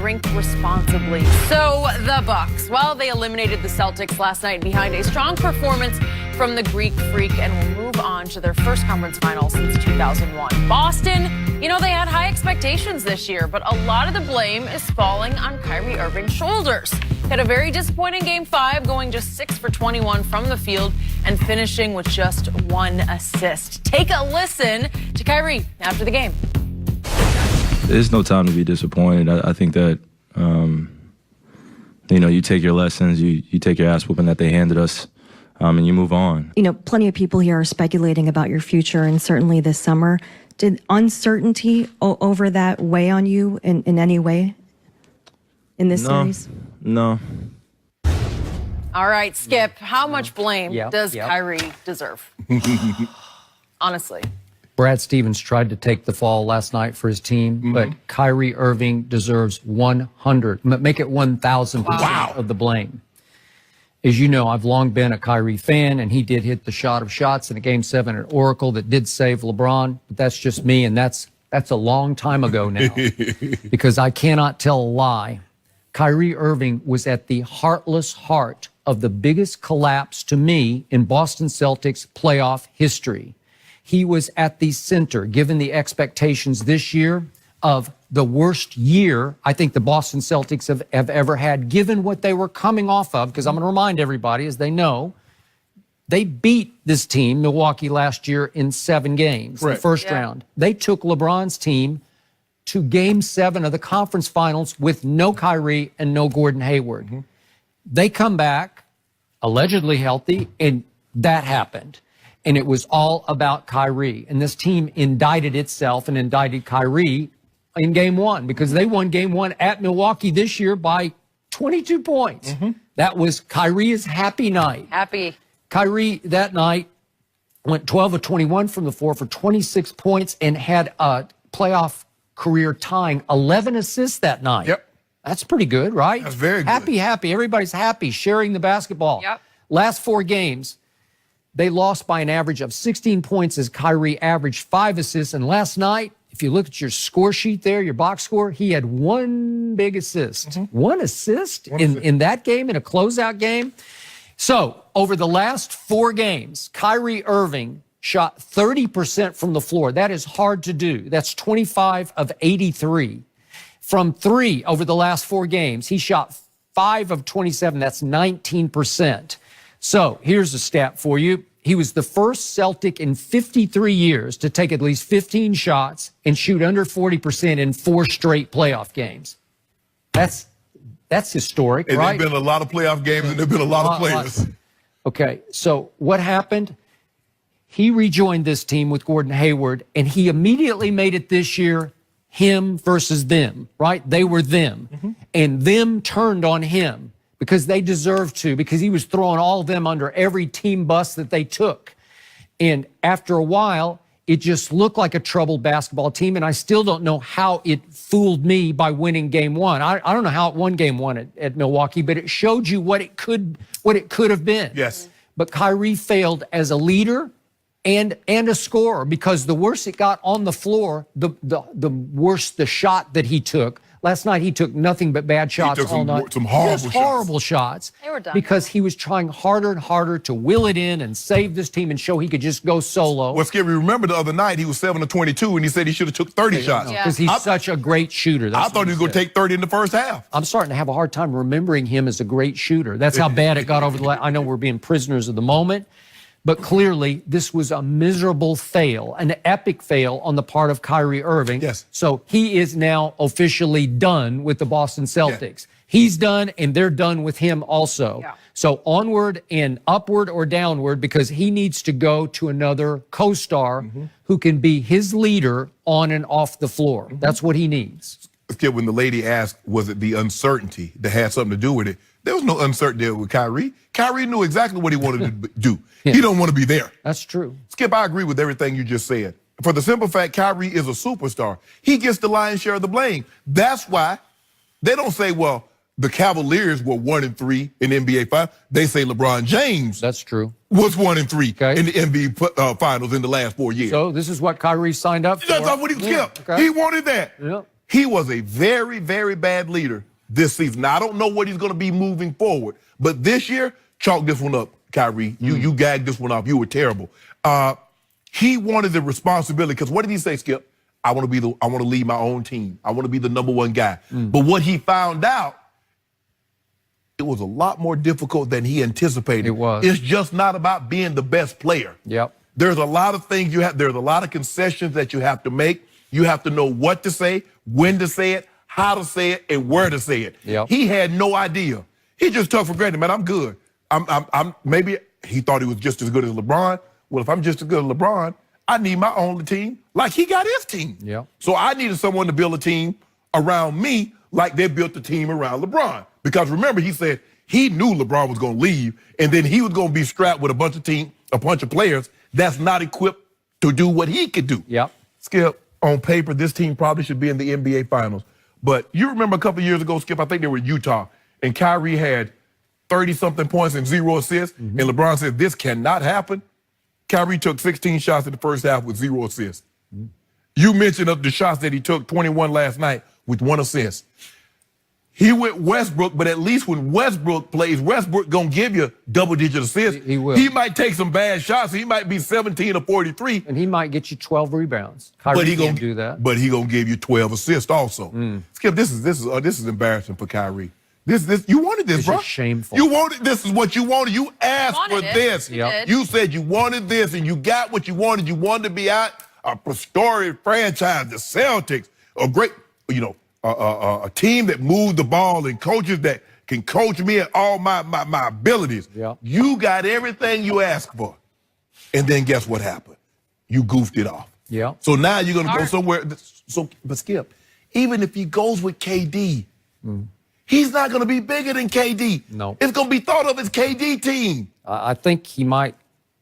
drink responsibly. So the Bucks, well, they eliminated the Celtics last night behind a strong performance from the Greek Freak and will move on to their first conference final since 2001. Boston, you know, they had high expectations this year, but a lot of the blame is falling on Kyrie Irving's shoulders. He had a very disappointing Game 5, going just 6 for 21 from the field and finishing with just 1 assist. Take a listen to Kyrie after the game. There's no time to be disappointed. I think that, you know, you take your lessons, you take your ass whooping that they handed us, and you move on. You know, plenty of people here are speculating about your future, and certainly this summer. Did uncertainty over that weigh on you in any way in this series? No. All right, Skip, how much blame does Kyrie deserve? Honestly. Brad Stevens tried to take the fall last night for his team, but Kyrie Irving deserves 100, make it 1,000% of the blame. As you know, I've long been a Kyrie fan, and he did hit the shot of shots in a Game 7 at Oracle that did save LeBron, but that's just me, and that's a long time ago now, because I cannot tell a lie. Kyrie Irving was at the heartless heart of the biggest collapse to me in Boston Celtics playoff history. He was at the center, given the expectations this year, of the worst year I think the Boston Celtics have ever had, given what they were coming off of, because I'm going to remind everybody, as they know, they beat this team, Milwaukee, last year in 7 games, the first round. They took LeBron's team to Game 7 of the conference finals with no Kyrie and no Gordon Hayward. They come back, allegedly healthy, and that happened. And it was all about Kyrie. And this team indicted itself and indicted Kyrie in Game 1, because they won Game 1 at Milwaukee this year by 22 points. That was Kyrie's happy night. Kyrie that night went 12 of 21 from the floor for 26 points and had a playoff career tying 11 assists that night. That's pretty good, right? That's very good. Happy. Everybody's happy, sharing the basketball. Last 4 games, they lost by an average of 16 points as Kyrie averaged 5 assists. And last night, if you look at your score sheet there, your box score, he had 1 big assist. 1 assist in that game, in a closeout game. So over the last 4 games, Kyrie Irving shot 30% from the floor. That is hard to do. That's 25 of 83. From 3 over the last 4 games, he shot 5 of 27. That's 19%. So here's a stat for you. He was the first Celtic in 53 years to take at least 15 shots and shoot under 40% in 4 straight playoff games. That's historic, and right? There've been a lot of playoff games, and there've been a lot of players. Okay, so what happened? He rejoined this team with Gordon Hayward, and he immediately made it this year him versus them, right? They were them, and them turned on him, because they deserved to, because he was throwing all of them under every team bus that they took. And after a while, it just looked like a troubled basketball team, and I still don't know how it fooled me by winning Game 1. I don't know how it won Game 1 at Milwaukee, but it showed you what it could have been. Yes. But Kyrie failed as a leader and a scorer, because the worse it got on the floor, the worse the shot that he took. Last night, he took nothing but bad shots all night. Some horrible shots. They were done. Because he was trying harder and harder to will it in and save this team and show he could just go solo. Well, Skip, remember the other night, he was 7 of 22, and he said he should have took 30 shots. Because he's such a great shooter. I thought he was going to take 30 in the first half. I'm starting to have a hard time remembering him as a great shooter. That's how bad it got over the last. I know we're being prisoners of the moment, but clearly this was a miserable fail, an epic fail on the part of Kyrie Irving. Yes. So he is now officially done with the Boston Celtics. He's done, and they're done with him also. So onward and upward or downward, because he needs to go to another co-star who can be his leader on and off the floor. That's what he needs. Skip, when the lady asked, was it the uncertainty that had something to do with it? There was no uncertainty with Kyrie. Kyrie knew exactly what he wanted to do. He don't want to be there. That's true. Skip, I agree with everything you just said. For the simple fact, Kyrie is a superstar. He gets the lion's share of the blame. That's why they don't say, well, the Cavaliers were 1-3 in the NBA Finals. They say LeBron James. That's true. Was 1-3 in the NBA Finals in the last 4 years. So this is what Kyrie signed up for. That's not what he skipped. He wanted that. He was a very, very bad leader this season. Now, I don't know what he's going to be moving forward, but this year, chalk this one up, Kyrie. You gagged this one off. You were terrible. He wanted the responsibility because what did he say, Skip? I want to lead my own team. I want to be the number one guy. But what he found out, it was a lot more difficult than he anticipated. It was. It's just not about being the best player. Yep. There's a lot of things there's a lot of concessions that you have to make. You have to know what to say, when to say it, how to say it, and where to say it. Yep. He had no idea. He just took for granted, man, I'm good. Maybe he thought he was just as good as LeBron. Well, if I'm just as good as LeBron, I need my own team like he got his team. Yep. So I needed someone to build a team around me like they built the team around LeBron. Because remember, he said he knew LeBron was going to leave, and then he was going to be strapped with a bunch of players that's not equipped to do what he could do. Yep. Skip, on paper, this team probably should be in the NBA Finals. But you remember a couple of years ago, Skip, I think they were in Utah, and Kyrie had 30-something points and 0 assists, and LeBron said, this cannot happen. Kyrie took 16 shots in the first half with 0 assists. You mentioned of the shots that he took, 21 last night with 1 assist. He went Westbrook, but at least when Westbrook plays, Westbrook gonna give you double-digit assists. He will. He might take some bad shots. He might be 17 or 43. And he might get you 12 rebounds. Kyrie can't do that. But he gonna give you 12 assists also. Skip, this is embarrassing for Kyrie. This you wanted this, It's bro. just shameful. You wanted this is what you wanted. You asked for Wanted it. this. You did. You said you wanted this, and you got what you wanted. You wanted to be out a storied franchise, the Celtics, a great, a team that moved the ball and coaches that can coach me at all my abilities. Yeah. You got everything you asked for, and then guess what happened? You goofed it off. Yeah. So now you're gonna go Smart. somewhere. But Skip, even if he goes with KD. He's not going to be bigger than KD. No. It's going to be thought of as KD team. I think he might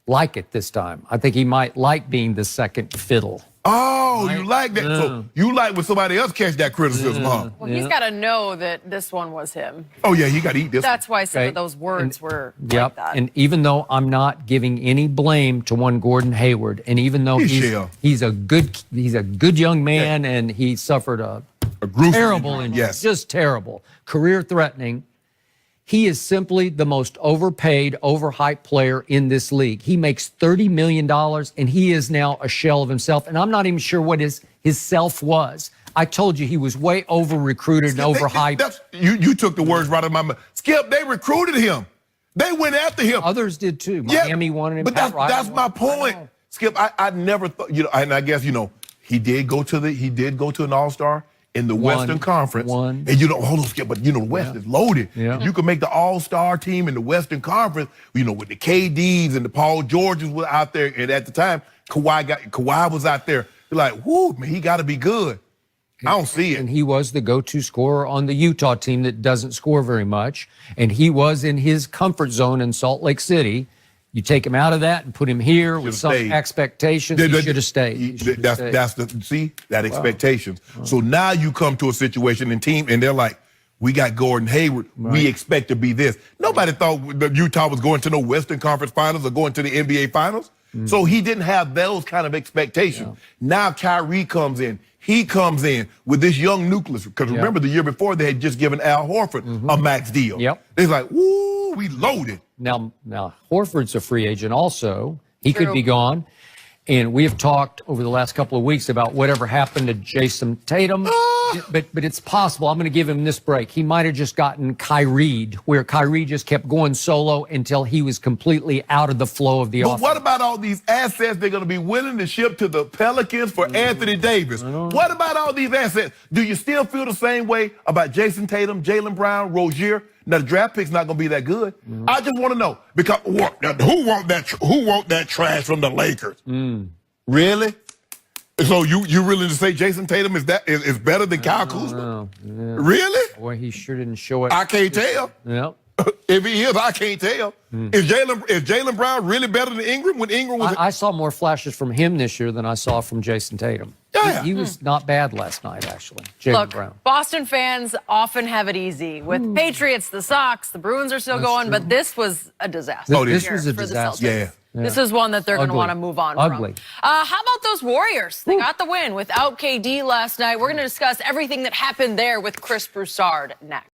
like it this time. I think he might like being the second fiddle. Oh, you like that. So you like when somebody else catch that criticism, huh? Well, he's got to know that this one was him. Oh, yeah, he got to eat this. That's why some Okay. of those words were Yep. like that. And even though I'm not giving any blame to one Gordon Hayward, and even though he's a good young man, and he suffered a gruesome terrible injury. injury, Yes. just terrible, career-threatening. He is simply the most overpaid, overhyped player in this league. He makes $30 million, and he is now a shell of himself. And I'm not even sure what his self was. I told you he was way over-recruited and overhyped. You took the words right out of my mouth. Skip, they recruited him. They went after him. Others did too. Yeah, Miami wanted him. But Pat Riley that's my wanted him. point. Skip, I never thought, and I guess, he did go to an All-Star in the Western Conference. And hold on, Skip, but the West is loaded. Yeah. You can make the All-Star team in the Western Conference, with the KDs and the Paul Georges were out there, and at the time, Kawhi was out there. You're like, whoo, man, he gotta be good. I don't see it. And he was the go-to scorer on the Utah team that doesn't score very much. And he was in his comfort zone in Salt Lake City. You take him out of that and put him here with some expectations. He should have stayed. That's expectations. So now you come to a situation and they're like, we got Gordon Hayward. Right. We expect to be this. Nobody thought that Utah was going to no Western Conference Finals or going to the NBA Finals. So he didn't have those kind of expectations. Now Kyrie comes in. He comes in with this young nucleus. Because remember, the year before, they had just given Al Horford a max deal. Yep. They're like, woo, we loaded. Now Horford's a free agent also. He could be gone. And we have talked over the last couple of weeks about whatever happened to Jason Tatum. But it's possible. I'm going to give him this break. He might have just gotten Kyrie'd, where Kyrie just kept going solo until he was completely out of the flow of the offense. But what about all these assets they're going to be willing to ship to the Pelicans for Anthony Davis? What about all these assets? Do you still feel the same way about Jason Tatum, Jaylen Brown, Rozier? Now, the draft pick's not going to be that good. I just want to know, because who want that trash from the Lakers? Really? So you really to say Jason Tatum is better than Kyle Kuzma? Really? Boy, he sure didn't show it. I can't tell. Yep. If he is, I can't tell. Is Jaylen Brown really better than Ingram when Ingram was? I saw more flashes from him this year than I saw from Jason Tatum. Yeah. He was not bad last night, actually. Jaylen Look, Brown. Boston fans often have it easy. With Patriots, the Sox, the Bruins are still going, but this was a disaster. Oh, this was a for the disaster. Celtics. This is one that they're going to want to move on Ugly. from. How about those Warriors? They got the win without KD last night. We're going to discuss everything that happened there with Chris Broussard next.